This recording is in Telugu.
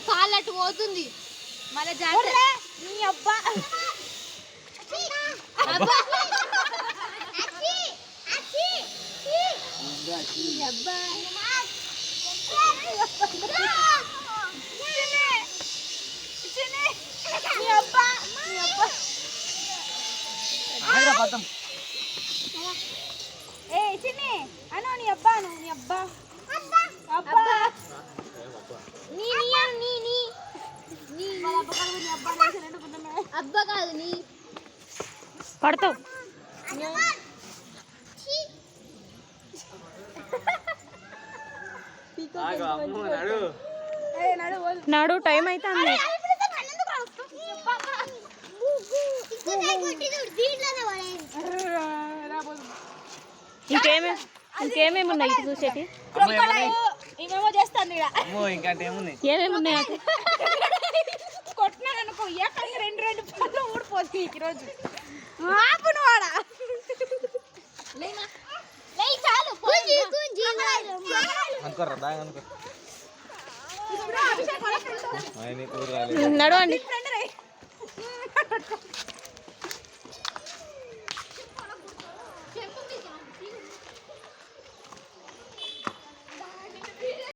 కాళ్ళు అటు పోతుంది మళ్ళీ జాగ్రత్త నీ అబ్బా ఏ చిన్ని అను నీ అబ్బా నీ అబ్బా అబ్బా నీ నీ నీ నీ నీ అబ్బా కాదు నీ పడతావు నాడు టైం అవుతుంది ఇంకేమేమి ఉన్నాయి ఇటు చూసేటి ఏమేమో చేస్తాను ఏమేమి ఉన్నాయి కొట్టినాడు అనుకో ఏకంగా రెండు పళ్ళు ఊడిపోతుంది ఈరోజు ఆపును వాడా చాలు నడవండి